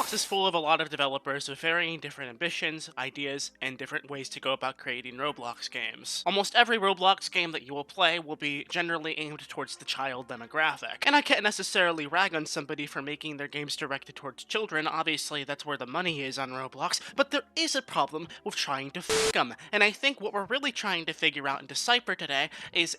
Roblox is full of a lot of developers with varying different ambitions, ideas, and different ways to go about creating Roblox games. Almost every Roblox game that you will play will be generally aimed towards the child demographic. And I can't necessarily rag on somebody for making their games directed towards children, obviously that's where the money is on Roblox, but there is a problem with trying to f*** them. And I think what we're really trying to figure out and decipher today is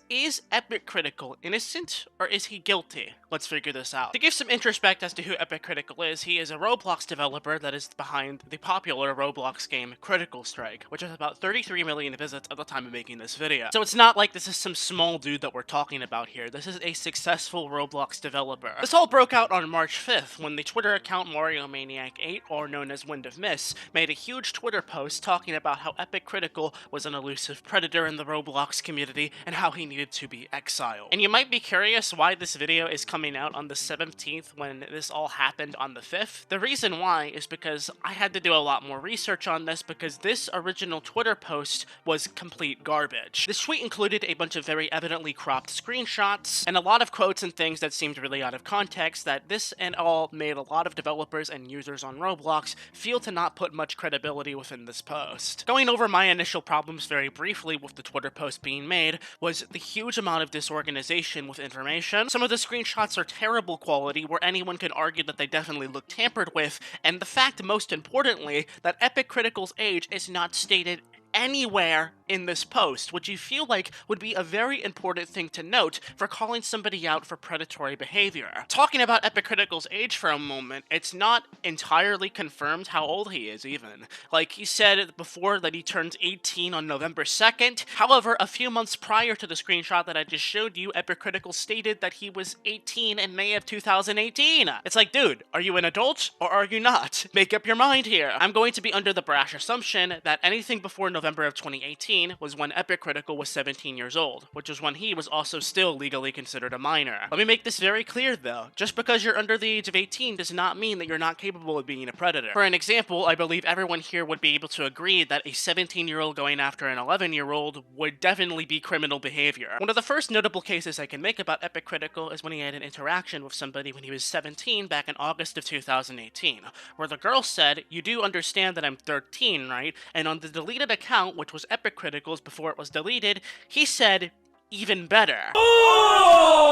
EpicCritical innocent or is he guilty? Let's figure this out. To give some introspect as to who EpicCritical is, he is a Roblox developer that is behind the popular Roblox game Critical Strike, which has about 33 million visits at the time of making this video. So it's not like this is some small dude that we're talking about here. This is a successful Roblox developer. This all broke out on March 5th when the Twitter account MarioManiac8, or known as Wind of Miss, made a huge Twitter post talking about how EpicCritical was an elusive predator in the Roblox community and how he needed to be exiled. And you might be curious why this video is coming out on the 17th when this all happened on the 5th. The reason why is because I had to do a lot more research on this because this original Twitter post was complete garbage. This tweet included a bunch of very evidently cropped screenshots and a lot of quotes and things that seemed really out of context that this and all made a lot of developers and users on Roblox feel to not put much credibility within this post. Going over my initial problems very briefly with the Twitter post being made was the huge amount of disorganization with information. Some of the screenshots are terrible quality where anyone could argue that they definitely look tampered with, and the fact, most importantly, that EpicCritical's age is not stated anywhere in this post, which you feel like would be a very important thing to note for calling somebody out for predatory behavior. Talking about EpicCritical's age for a moment, it's not entirely confirmed how old he is even. Like, he said before that he turns 18 on November 2nd. However, a few months prior to the screenshot that I just showed you, EpicCritical stated that he was 18 in May of 2018. It's like, dude, are you an adult or are you not? Make up your mind here. I'm going to be under the brash assumption that anything before November of 2018 was when EpicCritical was 17 years old, which is when he was also still legally considered a minor. Let me make this very clear though, just because you're under the age of 18 does not mean that you're not capable of being a predator. For an example, I believe everyone here would be able to agree that a 17-year-old going after an 11-year-old would definitely be criminal behavior. One of the first notable cases I can make about EpicCritical is when he had an interaction with somebody when he was 17 back in August of 2018, where the girl said, "You do understand that I'm 13, right?" And on the deleted account, which was EpicCritical's before it was deleted, he said, "Even better." Oh!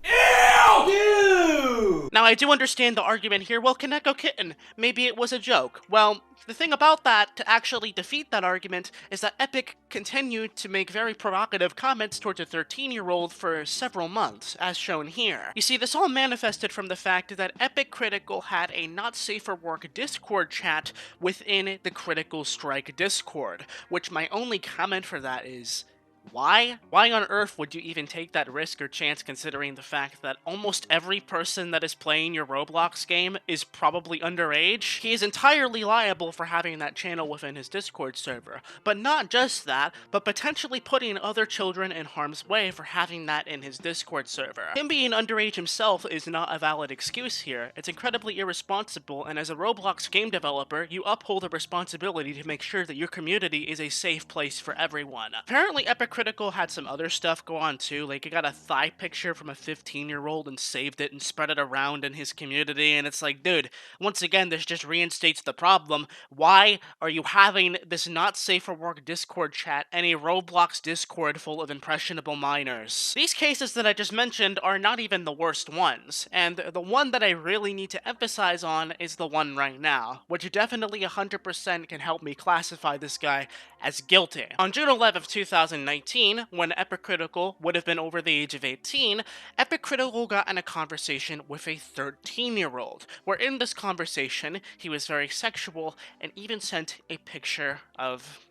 Ew! Dude! Now, I do understand the argument here, well, konekokitten, maybe it was a joke. Well, the thing about that, to actually defeat that argument, is that Epic continued to make very provocative comments towards a 13-year-old for several months, as shown here. You see, this all manifested from the fact that EpicCritical had a not safe for work Discord chat within the Critical Strike Discord, which my only comment for that is, why? Why on earth would you even take that risk or chance considering the fact that almost every person that is playing your Roblox game is probably underage? He is entirely liable for having that channel within his Discord server. But not just that, but potentially putting other children in harm's way for having that in his Discord server. Him being underage himself is not a valid excuse here. It's incredibly irresponsible, and as a Roblox game developer, you uphold a responsibility to make sure that your community is a safe place for everyone. Apparently, EpicCritical had some other stuff go on too, like he got a thigh picture from a 15-year-old and saved it and spread it around in his community, and it's like, dude, once again, this just reinstates the problem. Why are you having this not safe for work Discord chat and a Roblox Discord full of impressionable minors? These cases that I just mentioned are not even the worst ones, and the one that I really need to emphasize on is the one right now, which definitely 100% can help me classify this guy as guilty. On June 11th, 2019, when EpicCritical would have been over the age of 18, EpicCritical got in a conversation with a 13-year-old, where in this conversation, he was very sexual and even sent a picture of...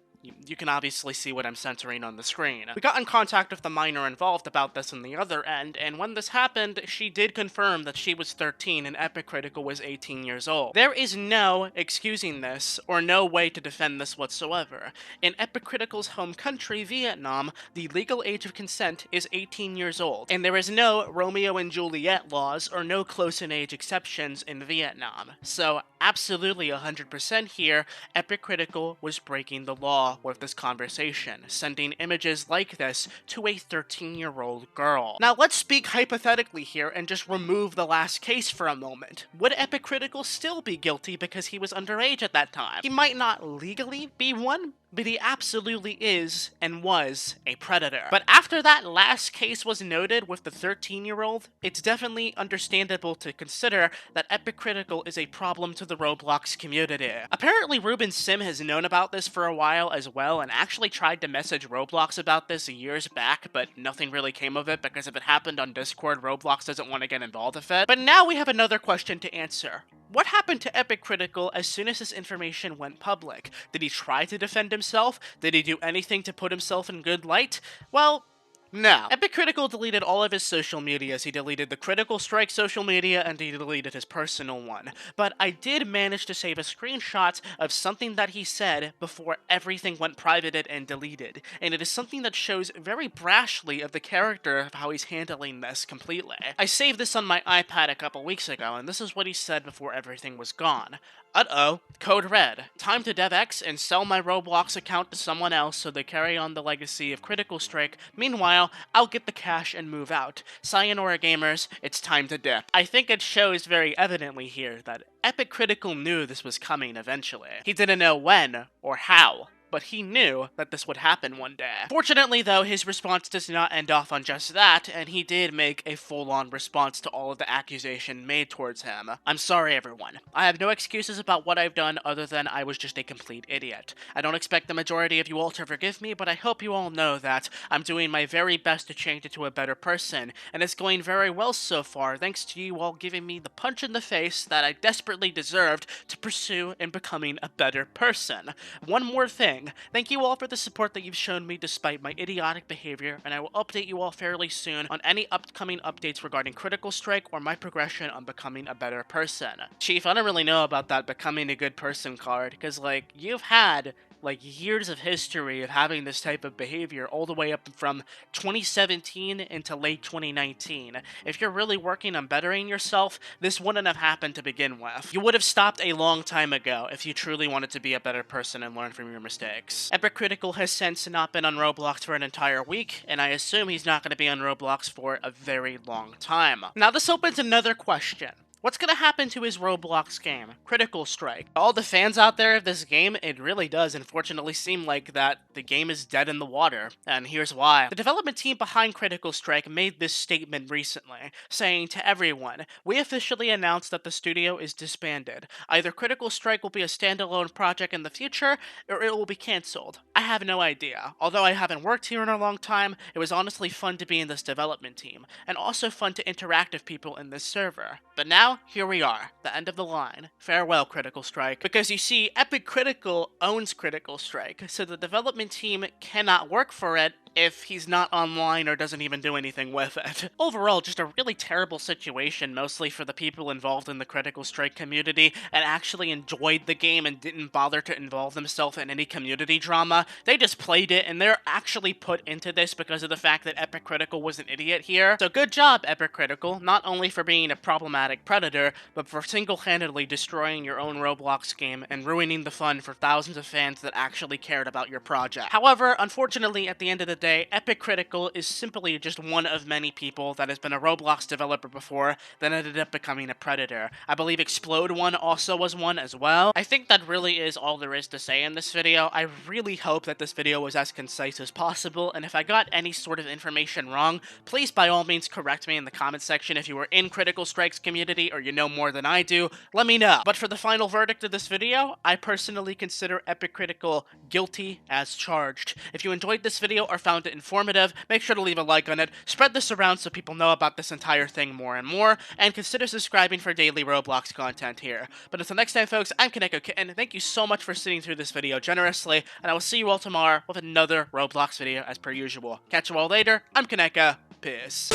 You can obviously see what I'm censoring on the screen. We got in contact with the minor involved about this on the other end, and when this happened, she did confirm that she was 13 and EpicCritical was 18 years old. There is no excusing this, or no way to defend this whatsoever. In EpicCritical's home country, Vietnam, the legal age of consent is 18 years old, and there is no Romeo and Juliet laws or no close-in-age exceptions in Vietnam. So, absolutely 100% here, EpicCritical was breaking the law. saw with this conversation, sending images like this to a 13-year-old girl. Now let's speak hypothetically here and just remove the last case for a moment. Would EpicCritical still be guilty because he was underage at that time? He might not legally be one, but he absolutely is and was a predator. But after that last case was noted with the 13-year-old, it's definitely understandable to consider that EpicCritical is a problem to the Roblox community. Apparently Ruben Sim has known about this for a while as well and actually tried to message Roblox about this years back, but nothing really came of it because if it happened on Discord, Roblox doesn't want to get involved with it. But now we have another question to answer. What happened to EpicCritical as soon as this information went public? Did he try to defend himself? Did he do anything to put himself in good light? Well, no. EpicCritical deleted all of his social medias. He deleted the Critical Strike social media and he deleted his personal one. But I did manage to save a screenshot of something that he said before everything went privated and deleted. And it is something that shows very brashly of the character of how he's handling this completely. I saved this on my iPad a couple weeks ago, and this is what he said before everything was gone. Uh-oh, code red. Time to DevX and sell my Roblox account to someone else so they carry on the legacy of Critical Strike. Meanwhile, I'll get the cash and move out. Sayonara gamers, it's time to dip. I think it shows very evidently here that EpicCritical knew this was coming eventually. He didn't know when or how, but he knew that this would happen one day. Fortunately though, his response does not end off on just that, and he did make a full-on response to all of the accusation made towards him. I'm sorry everyone. I have no excuses about what I've done other than I was just a complete idiot. I don't expect the majority of you all to forgive me, but I hope you all know that I'm doing my very best to change into a better person, and it's going very well so far thanks to you all giving me the punch in the face that I desperately deserved to pursue in becoming a better person. One more thing. Thank you all for the support that you've shown me despite my idiotic behavior, and I will update you all fairly soon on any upcoming updates regarding Critical Strike or my progression on becoming a better person. Chief, I don't really know about that becoming a good person card, because, like, you've had years of history of having this type of behavior all the way up from 2017 into late 2019. If you're really working on bettering yourself, this wouldn't have happened to begin with. You would have stopped a long time ago if you truly wanted to be a better person and learn from your mistakes. EpicCritical has since not been on Roblox for an entire week, and I assume he's not going to be on Roblox for a very long time. Now this opens another question. What's gonna happen to his Roblox game, Critical Strike? All the fans out there of this game, it really does unfortunately seem like that the game is dead in the water, and here's why. The development team behind Critical Strike made this statement recently, saying to everyone, "We officially announced that the studio is disbanded. Either Critical Strike will be a standalone project in the future, or it will be cancelled. I have no idea. Although I haven't worked here in a long time, it was honestly fun to be in this development team, and also fun to interact with people in this server. But now, here we are, the end of the line. Farewell, Critical Strike." Because you see, EpicCritical owns Critical Strike, so the development team cannot work for it if he's not online or doesn't even do anything with it. Overall, just a really terrible situation, mostly for the people involved in the Critical Strike community and actually enjoyed the game and didn't bother to involve themselves in any community drama. They just played it, and they're actually put into this because of the fact that EpicCritical was an idiot here. So good job, EpicCritical, not only for being a problematic predator, but for single-handedly destroying your own Roblox game and ruining the fun for thousands of fans that actually cared about your project. However, unfortunately, at the end of the day, EpicCritical is simply just one of many people that has been a Roblox developer before that ended up becoming a predator. I believe Explode One also was one as well. I think that really is all there is to say in this video. I really hope that this video was as concise as possible, and if I got any sort of information wrong, please by all means correct me in the comment section. If you were in Critical Strike's community or you know more than I do, let me know. But for the final verdict of this video, I personally consider EpicCritical guilty as charged. If you enjoyed this video or found it informative, make sure to leave a like on it, spread this around so people know about this entire thing more and more, and consider subscribing for daily Roblox content here. But until next time folks, I'm konekokitten. Thank you so much for sitting through this video generously, and I will see you all tomorrow with another Roblox video as per usual. Catch you all later, I'm Koneko, peace.